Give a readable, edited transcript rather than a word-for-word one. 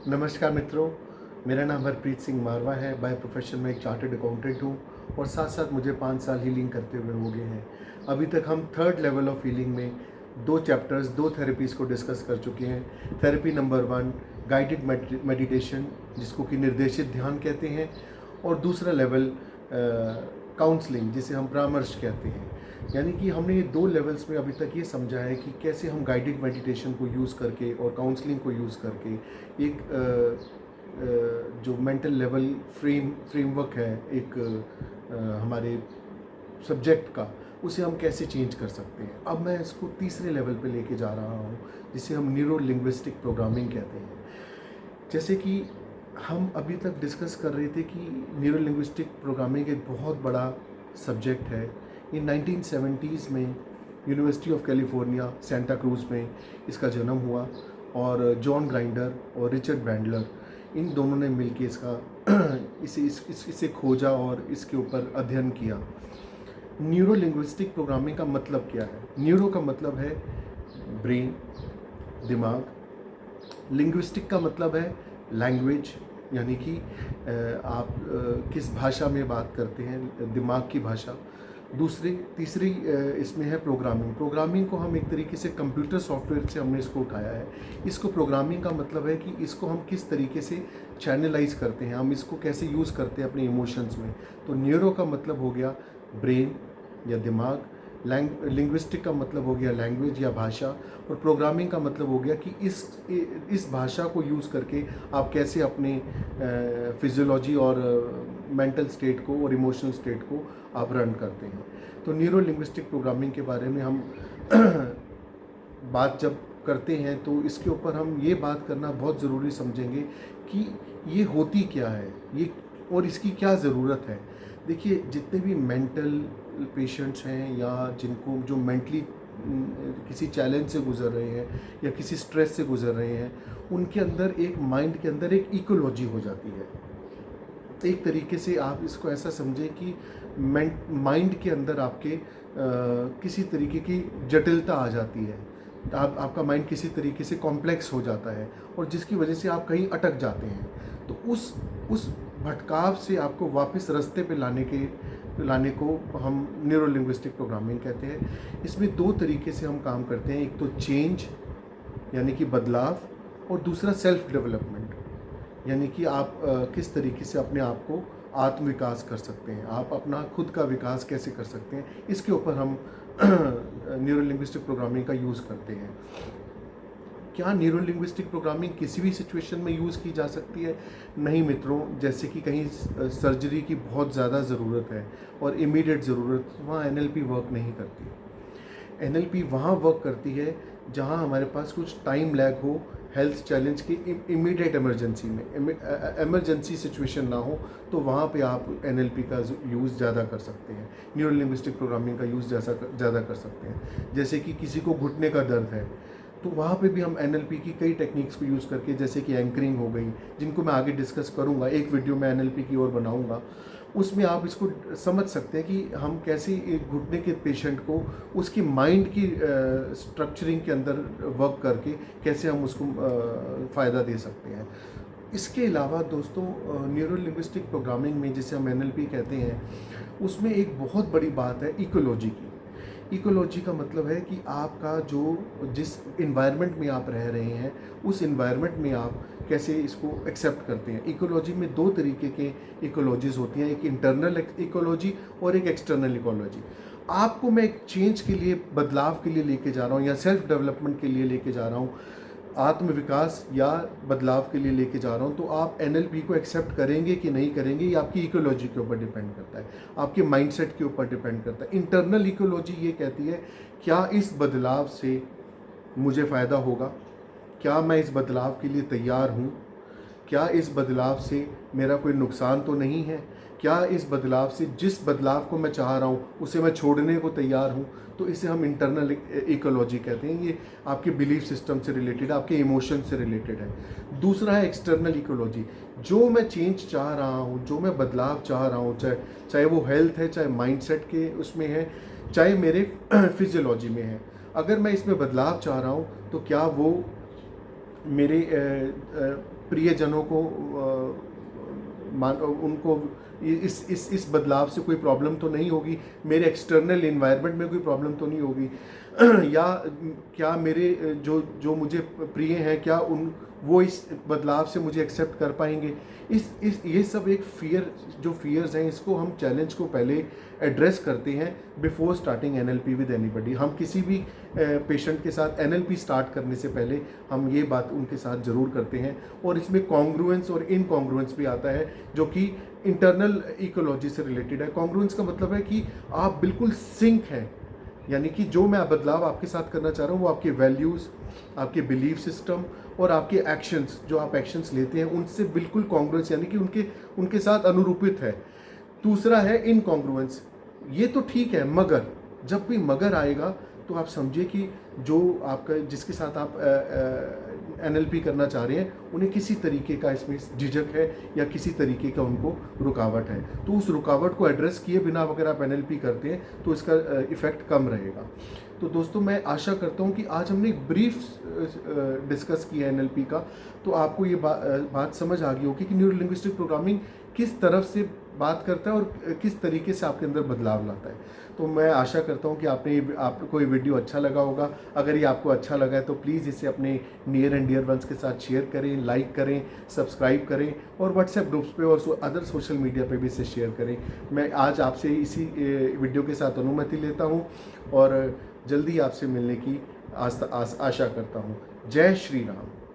नमस्कार मित्रों, मेरा नाम हरप्रीत सिंह मारवा है। बाय प्रोफेशन में एक चार्टर्ड अकाउंटेंट हूँ और साथ साथ मुझे 5 साल हीलिंग करते हुए हो गए हैं। अभी तक हम थर्ड लेवल ऑफ हीलिंग में 2 चैप्टर्स, 2 थेरेपीज़ को डिस्कस कर चुके हैं। थेरेपी नंबर 1 गाइडेड मेडिटेशन, जिसको कि निर्देशित ध्यान कहते हैं, और दूसरा लेवल काउंसलिंग, जिसे हम परामर्श कहते हैं। यानी कि हमने ये 2 लेवल्स में अभी तक ये समझा है कि कैसे हम गाइडेड मेडिटेशन को यूज़ करके और काउंसलिंग को यूज़ करके एक जो मेंटल लेवल फ्रेमवर्क है एक हमारे सब्जेक्ट का, उसे हम कैसे चेंज कर सकते हैं। अब मैं इसको तीसरे लेवल पे लेके जा रहा हूँ, जिसे हम न्यूरो लिंग्विस्टिक प्रोग्रामिंग कहते हैं। जैसे कि हम अभी तक डिस्कस कर रहे थे कि न्यूरो लिंग्विस्टिक प्रोग्रामिंग एक बहुत बड़ा सब्जेक्ट है। ये 1970s में University of California Santa Cruz में इसका जन्म हुआ और जॉन ग्राइंडर और रिचर्ड बैंडलर, इन दोनों ने मिलकर इसे खोजा और इसके ऊपर अध्ययन किया। न्यूरो लिंग्विस्टिक प्रोग्रामिंग का मतलब क्या है? न्यूरो का मतलब है ब्रेन, दिमाग। लिंग्विस्टिक का मतलब है लैंग्वेज, यानी कि आप किस भाषा में बात करते हैं, दिमाग की भाषा। तीसरी इसमें है प्रोग्रामिंग। प्रोग्रामिंग को हम एक तरीके से कंप्यूटर सॉफ्टवेयर से हमने इसको उठाया है। इसको प्रोग्रामिंग का मतलब है कि इसको हम किस तरीके से चैनलाइज करते हैं, हम इसको कैसे यूज़ करते हैं अपने इमोशंस में। तो न्यूरो का मतलब हो गया ब्रेन या दिमाग, लिंग्विस्टिक का मतलब हो गया लैंग्वेज या भाषा, और प्रोग्रामिंग का मतलब हो गया कि इस भाषा को यूज़ करके आप कैसे अपने फिजियोलॉजी और मेंटल स्टेट को और इमोशनल स्टेट को आप रन करते हैं। तो न्यूरो लिंग्विस्टिक प्रोग्रामिंग के बारे में हम बात जब करते हैं तो इसके ऊपर हम ये बात करना बहुत ज़रूरी समझेंगे कि ये होती क्या है, ये और इसकी क्या ज़रूरत है। देखिए, जितने भी मेंटल पेशेंट्स हैं या जिनको जो मेंटली किसी चैलेंज से गुज़र रहे हैं या किसी स्ट्रेस से गुज़र रहे हैं, उनके अंदर एक माइंड के अंदर एक इकोलॉजी हो जाती है। एक तरीके से आप इसको ऐसा समझें कि माइंड के अंदर आपके किसी तरीके की जटिलता आ जाती है। आपका माइंड किसी तरीके से कॉम्प्लेक्स हो जाता है और जिसकी वजह से आप कहीं अटक जाते हैं। तो उस भटकाव से आपको वापस रास्ते पे लाने को हम न्यूरो लिंग्विस्टिक प्रोग्रामिंग कहते हैं। इसमें 2 तरीके से हम काम करते हैं, एक तो चेंज यानी कि बदलाव, और दूसरा सेल्फ डेवलपमेंट, यानी कि आप किस तरीके से अपने आप को आत्म विकास कर सकते हैं, आप अपना खुद का विकास कैसे कर सकते हैं। इसके ऊपर हम न्यूरो लिंग्विस्टिक प्रोग्रामिंग का यूज़ करते हैं। क्या न्यूरो लिंग्विस्टिक प्रोग्रामिंग किसी भी सिचुएशन में यूज़ की जा सकती है? नहीं मित्रों, जैसे कि कहीं सर्जरी की बहुत ज़्यादा ज़रूरत है और इमीडिएट ज़रूरत, वहाँ एनएलपी वर्क नहीं करती। एनएलपी वहाँ वर्क करती है जहाँ हमारे पास कुछ टाइम लैग हो, हेल्थ चैलेंज की इमीडिएट इमरजेंसी में इमरजेंसी सिचुएशन ना हो, तो वहाँ पे आप एनएलपी का यूज़ ज़्यादा कर सकते हैं, न्यूरो लिंग्विस्टिक प्रोग्रामिंग का यूज़ ज़्यादा कर सकते हैं। जैसे कि किसी को घुटने का दर्द है, तो वहाँ पे भी हम एनएलपी की कई टेक्निक्स को यूज़ करके, जैसे कि एंकरिंग हो गई, जिनको मैं आगे डिस्कस करूँगा, एक वीडियो मैं एनएलपी की ओर बनाऊँगा, उसमें आप इसको समझ सकते हैं कि हम कैसे एक घुटने के पेशेंट को उसकी माइंड की स्ट्रक्चरिंग के अंदर वर्क करके कैसे हम उसको फ़ायदा दे सकते हैं। इसके अलावा दोस्तों, न्यूरो लिंग्विस्टिक प्रोग्रामिंग में जिसे हम एनएलपी कहते हैं, उसमें एक बहुत बड़ी बात है इकोलॉजी की। इकोलॉजी का मतलब है कि आपका जिस इन्वायरमेंट में आप रह रहे हैं, उस इन्वायरमेंट में आप कैसे इसको एक्सेप्ट करते हैं। इकोलॉजी में 2 तरीके के इकोलॉजीज़ होती हैं, एक इंटरनल इकोलॉजी और एक एक्सटर्नल इकोलॉजी। आपको मैं एक चेंज के लिए, बदलाव के लिए लेके जा रहा हूँ या सेल्फ डेवलपमेंट के लिए लेके जा रहा हूँ, आत्म विकास या बदलाव के लिए लेके जा रहा हूँ, तो आप एनएलपी को एक्सेप्ट करेंगे कि नहीं करेंगे, ये आपकी इकोलॉजी के ऊपर डिपेंड करता है, आपके माइंडसेट के ऊपर डिपेंड करता है। इंटरनल इकोलॉजी ये कहती है, क्या इस बदलाव से मुझे फ़ायदा होगा, क्या मैं इस बदलाव के लिए तैयार हूँ, क्या इस बदलाव से मेरा कोई नुकसान तो नहीं है, क्या इस बदलाव से, जिस बदलाव को मैं चाह रहा हूँ उसे मैं छोड़ने को तैयार हूँ। तो इसे हम इंटरनल इकोलॉजी कहते हैं। ये आपके बिलीफ सिस्टम से रिलेटेड, आपके इमोशन से रिलेटेड है। दूसरा है एक्सटर्नल इकोलॉजी, जो मैं चेंज चाह रहा हूँ, जो मैं बदलाव चाह रहा हूँ, चाहे वो हेल्थ है, चाहे माइंडसेट के उसमें है, चाहे मेरे फिजियोलॉजी में है, अगर मैं इसमें बदलाव चाह रहा हूँ तो क्या वो मेरे प्रियजनों को उनको इस बदलाव से कोई प्रॉब्लम तो नहीं होगी, मेरे एक्सटर्नल इन्वायरमेंट में कोई प्रॉब्लम तो नहीं होगी, या क्या मेरे जो जो मुझे प्रिय हैं, क्या उन वो इस बदलाव से मुझे एक्सेप्ट कर पाएंगे। इस ये सब एक जो फियर्स हैं, इसको हम चैलेंज को पहले एड्रेस करते हैं before starting NLP with anybody. हम किसी भी पेशेंट के साथ एनएलपी स्टार्ट करने से पहले हम ये बात उनके साथ ज़रूर करते हैं, और इसमें कॉन्ग्रुएंस और इनकॉन्ग्रुएंस भी आता है जो कि इंटरनल इकोलॉजी से रिलेटेड है। कॉन्ग्रुएंस का मतलब है कि आप बिल्कुल सिंक हैं, यानी कि जो मैं बदलाव आपके साथ करना चाह रहा हूँ वो आपके वैल्यूज़, आपके बिलीफ सिस्टम और आपके एक्शंस, जो आप एक्शंस लेते हैं उनसे बिल्कुल कॉन्ग्रुएंस, यानी कि उनके साथ अनुरूपित है। दूसरा है इनकॉन्ग्रुएंस, ये तो ठीक है, मगर जब भी मगर आएगा तो आप समझिए कि जो आपका जिसके साथ आप एनएलपी करना चाह रहे हैं उन्हें किसी तरीके का इसमें झिझक है या किसी तरीके का उनको रुकावट है, तो उस रुकावट को एड्रेस किए बिना अगर आप एनएलपी करते हैं तो इसका इफ़ेक्ट कम रहेगा। तो दोस्तों, मैं आशा करता हूँ कि आज हमने एक ब्रीफ डिस्कस किया एनएलपी का, तो आपको ये बात समझ आ गई होगी कि न्यूरो लिंग्विस्टिक प्रोग्रामिंग किस तरफ से बात करता है और किस तरीके से आपके अंदर बदलाव लाता है। तो मैं आशा करता हूँ कि आपको ये वीडियो अच्छा लगा होगा। अगर ये आपको अच्छा लगा है तो प्लीज़ इसे अपने नियर एंड डियर वंस के साथ शेयर करें, लाइक करें, सब्सक्राइब करें और व्हाट्सएप ग्रुप्स पे और अदर सोशल मीडिया पे भी इसे शेयर करें। मैं आज आपसे इसी वीडियो के साथ अनुमति लेता हूँ और जल्दी आपसे मिलने की आशा करता हूँ। जय श्री राम।